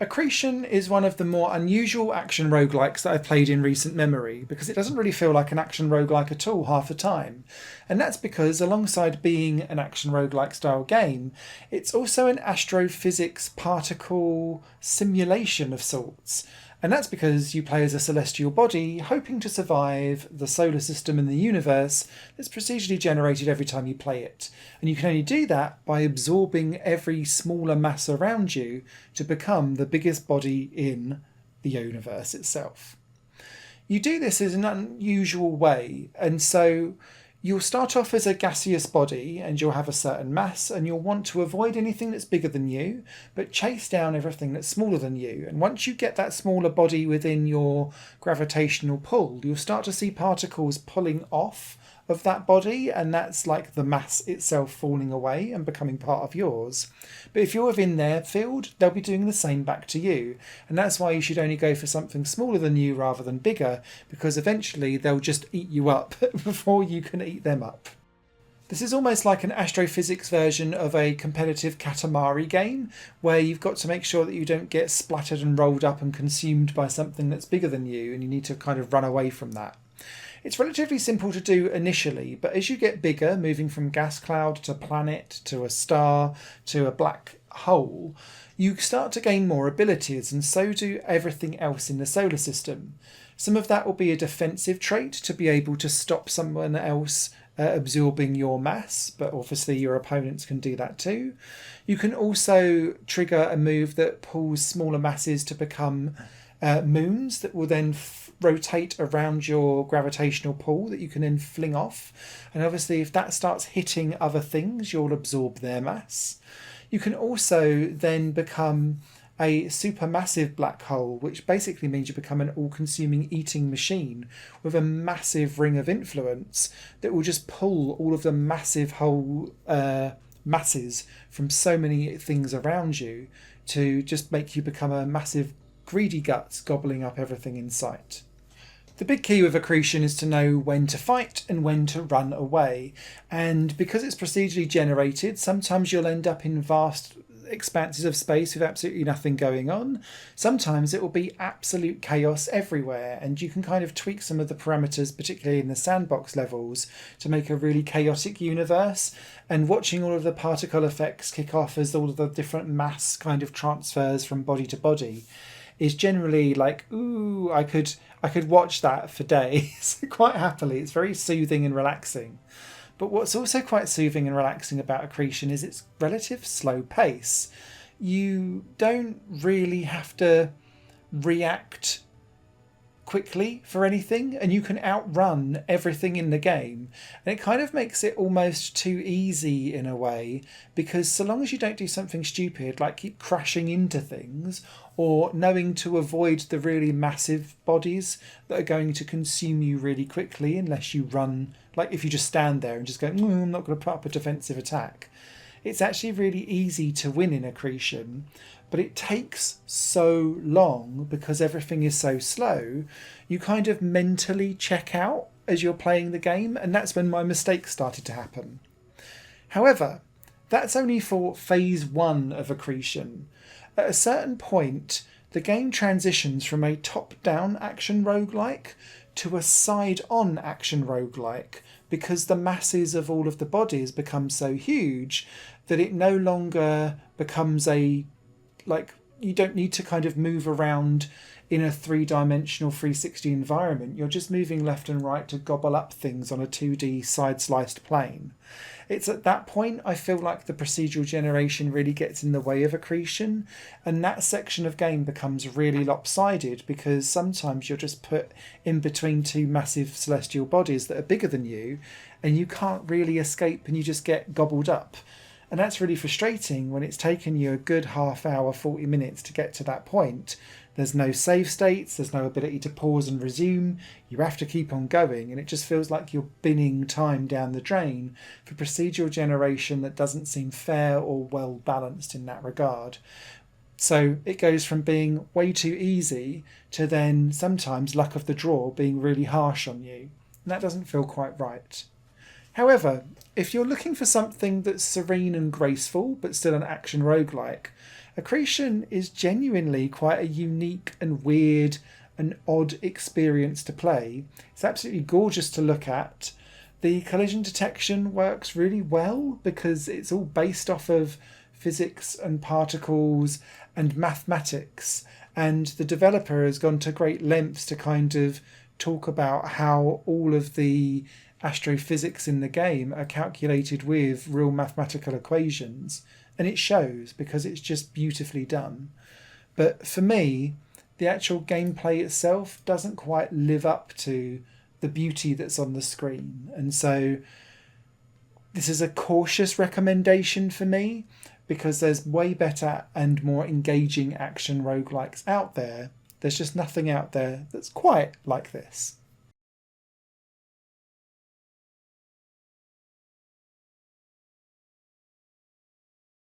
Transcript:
Accretion is one of the more unusual action roguelikes that I've played in recent memory because it doesn't really feel like an action roguelike at all half the time. And that's because alongside being an action roguelike style game, it's also an astrophysics particle simulation of sorts. And that's because you play as a celestial body hoping to survive the solar system and the universe that's procedurally generated every time you play it. And you can only do that by absorbing every smaller mass around you to become the biggest body in the universe itself. You do this in an unusual way, and so you'll start off as a gaseous body and you'll have a certain mass and you'll want to avoid anything that's bigger than you, but chase down everything that's smaller than you. And once you get that smaller body within your gravitational pull, you'll start to see particles pulling off of that body, and that's like the mass itself falling away and becoming part of yours. But if you're within their field, they'll be doing the same back to you, and that's why you should only go for something smaller than you rather than bigger, because eventually they'll just eat you up before you can eat them up. This is almost like an astrophysics version of a competitive Katamari game, where you've got to make sure that you don't get splattered and rolled up and consumed by something that's bigger than you, and you need to kind of run away from that. It's relatively simple to do initially, but as you get bigger, moving from gas cloud to planet to a star to a black hole, you start to gain more abilities, and so do everything else in the solar system. Some of that will be a defensive trait to be able to stop someone else absorbing your mass, but obviously your opponents can do that too. You can also trigger a move that pulls smaller masses to become moons that will then rotate around your gravitational pull that you can then fling off. And obviously if that starts hitting other things, you'll absorb their mass. You can also then become a supermassive black hole, which basically means you become an all-consuming eating machine with a massive ring of influence that will just pull all of the massive whole masses from so many things around you to just make you become a massive greedy guts gobbling up everything in sight. The big key with Accretion is to know when to fight and when to run away, and because it's procedurally generated, sometimes you'll end up in vast expanses of space with absolutely nothing going on. Sometimes it will be absolute chaos everywhere, and you can kind of tweak some of the parameters, particularly in the sandbox levels, to make a really chaotic universe. And watching all of the particle effects kick off as all of the different mass kind of transfers from body to body is generally like, ooh, I could watch that for days quite happily. It's very soothing and relaxing. But what's also quite soothing and relaxing about Accretion is its relative slow pace. You don't really have to react quickly for anything, and you can outrun everything in the game, and it kind of makes it almost too easy in a way, because so long as you don't do something stupid like keep crashing into things or knowing to avoid the really massive bodies that are going to consume you really quickly unless you run, like if you just stand there and just go, I'm not going to put up a defensive attack, it's actually really easy to win in Accretion. But it takes so long because everything is so slow, you kind of mentally check out as you're playing the game, and that's when my mistakes started to happen. However, that's only for phase 1 of Accretion. At a certain point, the game transitions from a top-down action roguelike to a side-on action roguelike, because the masses of all of the bodies become so huge that it no longer becomes you don't need to kind of move around in a 3-dimensional 360 environment. You're just moving left and right to gobble up things on a 2D side-sliced plane. It's at that point I feel like the procedural generation really gets in the way of Accretion, and that section of game becomes really lopsided because sometimes you're just put in between two massive celestial bodies that are bigger than you, and you can't really escape and you just get gobbled up. And that's really frustrating when it's taken you a good half hour, 40 minutes to get to that point. There's no save states, there's no ability to pause and resume, you have to keep on going, and it just feels like you're binning time down the drain for procedural generation that doesn't seem fair or well balanced in that regard. So it goes from being way too easy to then sometimes luck of the draw being really harsh on you, and that doesn't feel quite right. However, if you're looking for something that's serene and graceful but still an action roguelike, Accretion is genuinely quite a unique and weird and odd experience to play. It's absolutely gorgeous to look at. The collision detection works really well because it's all based off of physics and particles and mathematics. And the developer has gone to great lengths to kind of talk about how all of the astrophysics in the game are calculated with real mathematical equations. And it shows because it's just beautifully done. But for me, the actual gameplay itself doesn't quite live up to the beauty that's on the screen. And so this is a cautious recommendation for me because there's way better and more engaging action roguelikes out there. There's just nothing out there that's quite like this.